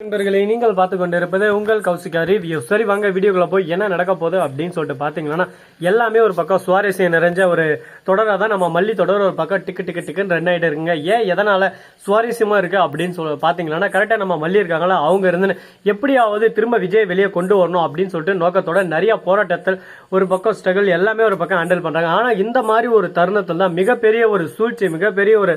நண்பர்களை நீங்கள் பார்த்து கொண்டிருப்பது உங்கள் கௌசிகா ரிவ்யூ. சரி வாங்க வீடியோக்குள்ள போய் என்ன நடக்க போகுது அப்படின்னு சொல்லிட்டு பாத்தீங்கன்னா எல்லாமே ஒரு பக்கம் சுவாரஸ்யம் நிறைஞ்ச ஒரு தொடராக தான் நம்ம மல்லி தொடர் ஒரு பக்கம் டிக்குன்னு ரன் ஆகிட்டு இருக்குங்க. ஏன் எதனால சுவாரஸ்யமா இருக்கு அப்படின்னு சொல்லி பாத்தீங்கன்னா கரெக்டா நம்ம மல்லி இருக்காங்களா அவங்க இருந்து எப்படியாவது திரும்ப விஜய் வெளியே கொண்டு வரணும் அப்படின்னு சொல்லிட்டு நோக்கத்தோட நிறைய போராட்டத்தில் ஒரு பக்கம் ஸ்ட்ரகிள் எல்லாமே ஒரு பக்கம் ஹேண்டில் பண்றாங்க. ஆனா இந்த மாதிரி ஒரு தருணத்தில் தான் மிகப்பெரிய ஒரு சூழ்ச்சி மிகப்பெரிய ஒரு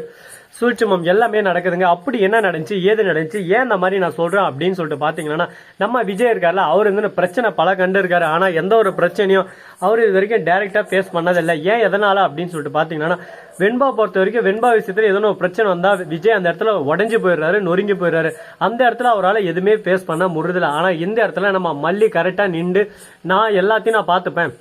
சூட்சமம் எல்லாமே நடக்குதுங்க. அப்படி என்ன நடந்துச்சு ஏது நடந்துச்சு ஏன் இந்த மாதிரி நான் சொல்றேன் அப்படின்னு சொல்லிட்டு பாத்தீங்கன்னா நம்ம விஜய் இருக்காருல அவர் வந்து பிரச்சனை பல கண்டு இருக்காரு. ஆனா எந்த ஒரு பிரச்சனையும் அவர் இது வரைக்கும் டைரக்டா ஃபேஸ் பண்ணதில்லை. ஏன் எதனால அப்படின்னு சொல்லிட்டு பாத்தீங்கன்னா வெண்பா பொறுத்த வரைக்கும் வெண்பா விஷயத்துல ஏதோ ஒரு பிரச்சனை வந்தா விஜய் அந்த இடத்துல உடஞ்சி போயிடுறாரு, நொறுங்கி போயிடுறாரு. அந்த இடத்துல அவரால் எதுவுமே ஃபேஸ் பண்ண முடியல. ஆனா இந்த இடத்துல நம்ம மல்லி கரெக்டா நின்று நான் எல்லாத்தையும் நான் பார்த்துப்பேன்,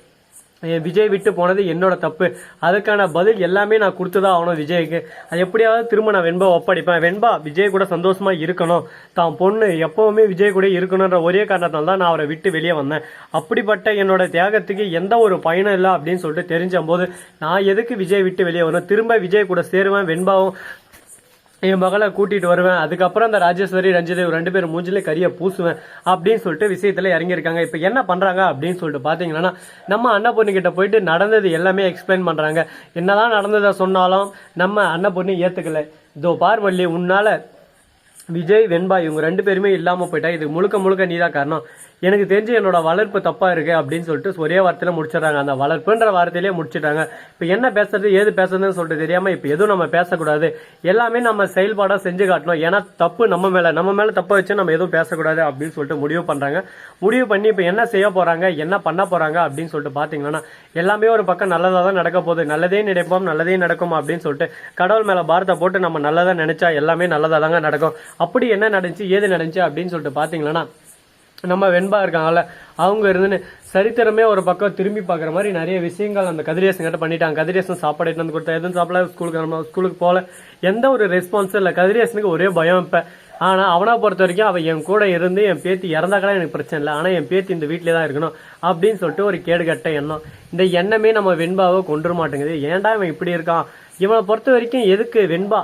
விஜய் விட்டு போனது என்னோட தப்பு, அதுக்கான பதில் எல்லாமே நான் கொடுத்துதான் ஆகணும் விஜய்க்கு, அது எப்படியாவது திரும்ப நான் வெண்பா ஒப்படைப்பேன், வெண்பா விஜய் கூட சந்தோஷமா இருக்கணும், தான் பொண்ணு எப்பவுமே விஜய் கூட இருக்கணும்ன்ற ஒரே காரணத்தால் தான் நான் அவரை விட்டு வெளியே வந்தேன். அப்படிப்பட்ட என்னோட தியாகத்துக்கு எந்த ஒரு பயனும் இல்லை அப்படின்னு சொல்லிட்டு தெரிஞ்ச போது நான் எதுக்கு விஜய் விட்டு வெளியே வரணும், திரும்ப விஜய் கூட சேருவேன், வெண்பாவும் என் மகளை கூட்டிட்டு வருவேன், அதுக்கப்புறம் அந்த ராஜேஸ்வரி ரஞ்சிதேவ் ரெண்டு பேரும் மூஞ்சிலே கரிய பூசுவேன் அப்படின்னு சொல்லிட்டு விஷயத்துல இறங்கியிருக்காங்க. இப்ப என்ன பண்றாங்க அப்படின்னு சொல்லிட்டு பாத்தீங்கன்னா நம்ம அன்னபூர்ணி கிட்ட போயிட்டு நடந்தது எல்லாமே எக்ஸ்பிளைன் பண்றாங்க. என்னதான் நடந்ததை சொன்னாலும் நம்ம அன்னபூர்ணி ஏத்துக்கல. இதோ பார் மல்லி, உன்னால விஜய் வெண்பா இவங்க ரெண்டு பேருமே இல்லாம போயிட்டா, இதுக்கு முழுக்க நீதான் காரணம், எனக்கு தெரிஞ்சு என்னோட வளர்ப்பு தப்பா இருக்கு அப்படின்னு சொல்லிட்டு ஒரே வார்த்தையில முடிச்சிடறாங்க. அந்த வளர்ப்புன்ற வார்த்தையிலேயே முடிச்சிட்டாங்க. இப்ப என்ன பேசுறது ஏது பேசுறதுன்னு சொல்லிட்டு தெரியாம இப்ப எதுவும் நம்ம பேசக்கூடாது, எல்லாமே நம்ம செயல்பாடா செஞ்சு காட்டணும், ஏன்னா தப்பு நம்ம மேல தப்ப வச்சு நம்ம எதுவும் பேசக்கூடாது அப்படின்னு சொல்லிட்டு முடிவு பண்றாங்க. முடிவு பண்ணி இப்ப என்ன செய்ய போறாங்க என்ன பண்ண போறாங்க அப்படின்னு சொல்லிட்டு பாத்தீங்கன்னா எல்லாமே ஒரு பக்கம் நல்லதா தான் நடக்க போகுது, நல்லதே நினைப்போம் நல்லதே நடக்கும் அப்படின்னு சொல்லிட்டு கடவுள் மேல பாரத்தை போட்டு நம்ம நல்லதா நினைச்சா எல்லாமே நல்லதா தாங்க நடக்கும். அப்படி என்ன நடந்துச்சு ஏது நடந்துச்சு அப்படின்னு சொல்லிட்டு பாத்தீங்கன்னா நம்ம வெண்பா இருக்காங்கல்ல அவங்க இருந்து சரித்திரமே ஒரு பக்கம் திரும்பி பார்க்குற மாதிரி நிறைய விஷயங்கள் அந்த கதிரேசன் கிட்ட பண்ணிட்டாங்க. கதிரேசன் சாப்பாடு எடுத்து வந்து கொடுத்தா எதுவும் சாப்பிட, ஸ்கூலுக்கு போல எந்த ஒரு ரெஸ்பான்ஸும் இல்லை. கதிரேசனுக்கு ஒரே பயம் இப்ப. ஆனா அவனை பொறுத்த வரைக்கும் அவன் என் கூட இருந்து என் பேத்தி இறந்தாக்கடா எனக்கு பிரச்சனை இல்லை, ஆனா என் பேத்தி இந்த வீட்டிலே தான் இருக்கணும் அப்படின்னு சொல்லிட்டு ஒரு கேடுகட்ட எண்ணம். இந்த எண்ணமே நம்ம வெண்பாவை கொண்டு மாட்டேங்குது. ஏன்டா இவன் இப்படி இருக்கான், இவனை பொறுத்த வரைக்கும் எதுக்கு வெண்பா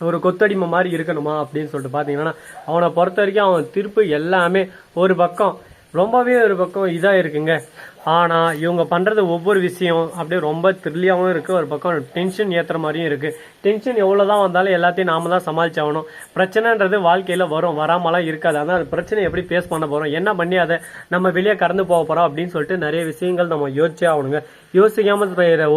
ஒரு கொத்தடிமை மாதிரி இருக்கணுமா அப்படின்னு சொல்லிட்டு பாத்தீங்கன்னா அவனை பொறுத்த வரைக்கும் அவன் திருப்பு எல்லாமே ஒரு பக்கம் ரொம்பவே ஒரு பக்கம் இதா இருக்குங்க. ஆனா இவங்க பண்றது ஒவ்வொரு விஷயம் அப்படியே ரொம்ப த்ரில்லியாவும் இருக்கு, ஒரு பக்கம் டென்ஷன் ஏத்துற மாதிரியும் இருக்கு. டென்ஷன் எவ்வளவுதான் வந்தாலும் எல்லாத்தையும் நாம தான் சமாளிச்சாகணும். பிரச்சனைன்றது வாழ்க்கையில வரும், வராமலாம் இருக்காது. ஆனால் அது பிரச்சனை எப்படி ஃபேஸ் பண்ண போறோம், என்ன பண்ணி அதை நம்ம வெளியே கடந்து போக போறோம் அப்படின்னு சொல்லிட்டு நிறைய விஷயங்கள் நம்ம யோசிச்சே ஆகணுங்க. யோசிக்காம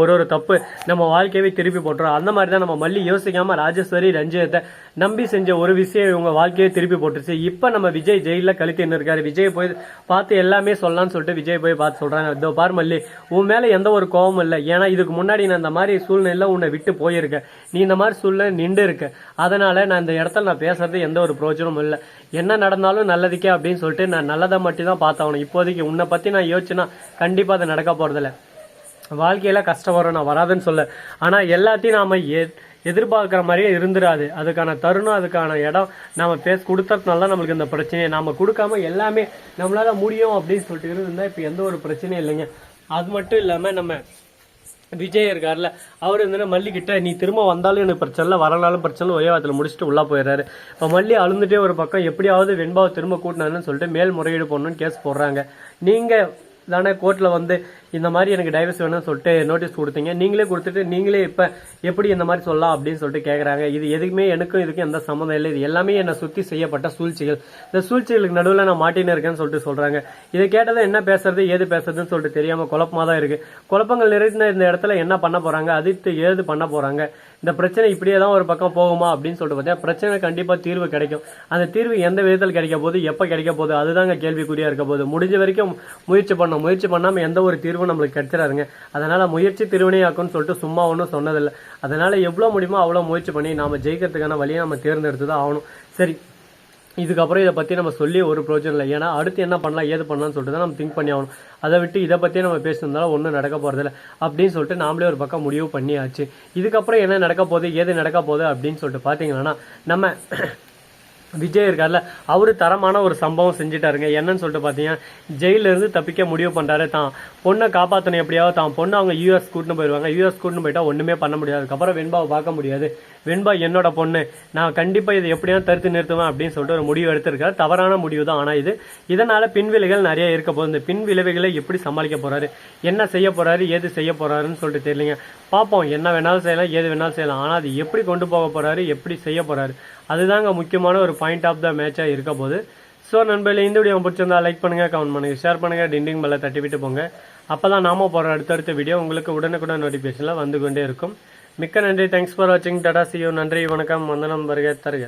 ஒரு தப்பு நம்ம வாழ்க்கையவே திருப்பி போட்டுரும். அந்த மாதிரி தான் நம்ம மல்லி யோசிக்காம ராஜேஸ்வரி ரஞ்சிதத்தை நம்பி செஞ்ச ஒரு விஷயம் இவங்க வாழ்க்கையை திருப்பி போட்டுருச்சு. இப்ப நம்ம விஜய் ஜெயில கழுத்தின்னு இருக்காரு. விஜய் போய் பார்த்து எல்லாமே சொல்லலாம்னு சொல்லிட்டு விஜய் போய் பார்த்து சொல்றாங்க, இதோ பார் மல்லி உன் மேல எந்த ஒரு கோபமும் இல்லை, ஏன்னா இதுக்கு முன்னாடி நான் இந்த மாதிரி சூழ்நிலை உன்னை விட்டு போயிருக்கேன், நீ இந்த மாதிரி சூழ்நிலை நின்று இருக்க, அதனால நான் இந்த இடத்துல நான் பேசுறது எந்த ஒரு பிரயோஜனமும் இல்லை, என்ன நடந்தாலும் நல்லதுக்கே அப்படின்னு சொல்லிட்டு நான் நல்லதை மட்டும் தான் பார்த்தாகணும். இப்போதைக்கு உன்னை பத்தி நான் யோசிச்சுன்னா கண்டிப்பா அது நடக்க போறதில்ல. வாழ்க்கையில கஷ்டம் வரும், நான் வராதுன்னு சொல்ல, ஆனா எல்லாத்தையும் நாம எதிர்பார்க்கிற மாதிரியே இருந்துராது. அதுக்கான தருணம் அதுக்கான இடம் நாம கொடுத்ததுனால நம்மளுக்கு இந்த பிரச்சனையை நாம கொடுக்காம எல்லாமே நம்மளால முடியும் அப்படின்னு சொல்லிட்டு இருந்தா இப்ப எந்த ஒரு பிரச்சனையும் இல்லைங்க. அது மட்டும் இல்லாம நம்ம விஜய் இருக்காருல்ல அவர் வந்து மல்லிகிட்ட நீ திரும்ப வந்தாலும் எனக்கு பிரச்சனை, வரலாலும் பிரச்சனை, ஒரே வாரத்தில் முடிச்சுட்டு உள்ள போயிடுறாரு. இப்போ மல்லி அழுந்துட்டே ஒரு பக்கம் எப்படியாவது வெண்பாவை திரும்ப கூட்டினாருன்னு சொல்லிட்டு மேல்முறையீடு பண்ணணும்னு கேஸ் போடுறாங்க. நீங்க தானே கோர்ட்ல வந்து இந்த மாதிரி எனக்கு டைவர்ஸ் வேணும்னு சொல்லிட்டு நோட்டீஸ் கொடுத்தீங்க, நீங்களே கொடுத்துட்டு நீங்களே இப்ப எப்படி இந்த மாதிரி சொல்லலாம் அப்படின்னு சொல்லிட்டு கேட்கறாங்க. இது எதுக்குமே எனக்கும் இதுக்கும் எந்த சம்மந்தம் இல்லை, இது எல்லாமே என்னை சுத்தி செய்யப்பட்ட சூழ்ச்சிகள், இந்த சூழ்ச்சிகளுக்கு நடுவில் நான் மாட்டின்னு இருக்கேன்னு சொல்லிட்டு சொல்றாங்க. இதை கேட்டதை என்ன பேசுறது ஏது பேசுறதுன்னு சொல்லிட்டு தெரியாம குழப்பமா தான் இருக்கு. குழப்பங்கள் நிறைந்த இந்த இடத்துல என்ன பண்ண போறாங்க, அதிர்த்து ஏது பண்ண போறாங்க, இந்த பிரச்சனை இப்படியே தான் ஒரு பக்கம் போகுமா அப்படின்னு சொல்லிட்டு பார்த்தா பிரச்சனை கண்டிப்பா தீர்வு கிடைக்கும். அந்த தீர்வு எந்த விதத்தில் கிடைக்க போகுது எப்ப கிடைக்க போகுது அதுதாங்க கேள்விக்குறியா இருக்க போகுது. முடிஞ்ச வரைக்கும் முயற்சி பண்ணாம எந்த ஒரு தீர்வும் நம்மளுக்கு கிடைச்சிடாருங்க. அதனால முயற்சி திருவினையாக்கும்னு சொல்லிட்டு சும்மா ஒன்றும் சொன்னதில்லை. அதனால எவ்வளவு முடியுமோ அவ்வளவு முயற்சி பண்ணி நாம ஜெயிக்கிறதுக்கான வழியை நம்ம தேர்ந்தெடுத்து தான் ஆகணும். சரி, இதுக்கப்புறம் இதை பத்தி நம்ம சொல்லி ஒரு பிரோஜனம் இல்லை, ஏன்னா அடுத்து என்ன பண்ணலாம் ஏது பண்ணலாம்னு சொல்லிட்டு தான் நம்ம திங்க் பண்ணி ஆகணும். அதை விட்டு இதை பத்தியே நம்ம பேசியிருந்தாலும் ஒன்றும் நடக்க போறதில்லை அப்படின்னு சொல்லிட்டு நாமளே ஒரு பக்கம் முடிவு பண்ணியாச்சு. இதுக்கப்புறம் என்ன நடக்க போகுது ஏது நடக்க போகுது அப்படின்னு சொல்லிட்டு பாத்தீங்கன்னா நம்ம விஜய் இருக்கார்ல அவரு தரமான ஒரு சம்பவம் செஞ்சுட்டாருங்க. என்னன்னு சொல்லிட்டு பாத்தீங்கன்னா ஜெயில இருந்து தப்பிக்க முடிவு பண்றாரு. தான் பொண்ணை காப்பாற்றணும் எப்படியாவது, தான் பொண்ணு அவங்க யூஎஸ் கூட்டின்னு போயிடுவாங்க. யூஎஸ் கூட்டின்னு போயிட்டா ஒண்ணுமே பண்ண முடியாது, அதுக்கப்புறம் வெண்பாவை பார்க்க முடியாது. வெண்பா என்னோட பொண்ணு, நான் கண்டிப்பா இதை எப்படியா தடுத்து நிறுத்துவேன் அப்படின்னு சொல்லிட்டு ஒரு முடிவு எடுத்திருக்காரு. தவறான முடிவு தான். ஆனா இதனால பின்விளைவுகள் நிறைய இருக்க போகுது. இந்த பின்விளைவுகளை எப்படி சமாளிக்க போறாரு, என்ன செய்ய போறாரு, ஏது செய்ய போறாருன்னு சொல்லிட்டு தெரியலங்க. பார்ப்போம். என்ன வேணாலும் செய்யலாம், ஏது வேணாலும் செய்யலாம். ஆனா அது எப்படி கொண்டு போக போறாரு, எப்படி செய்ய போறாரு, அதுதாங்க முக்கியமான ஒரு பாயிண்ட் ஆஃப் த மேட்சா இருக்க போகுது. ஸோ நண்பர்களே, இந்த வீடியோ பிடிச்சிருந்தா லைக் பண்ணுங்க, கமெண்ட் பண்ணுங்க, ஷேர் பண்ணுங்க, டிண்டிங் பெல்லை தட்டி விட்டு போங்க. அப்பதான் நாம போற அடுத்தடுத்த வீடியோ உங்களுக்கு உடனுக்குடன் நோட்டிபிகேஷன்ல வந்து கொண்டே இருக்கும். மிக்க நன்றி. தேங்க்ஸ் ஃபார் வாட்சிங். Tata, see you. நன்றி, வணக்கம், வந்தனம், வருக, தருக.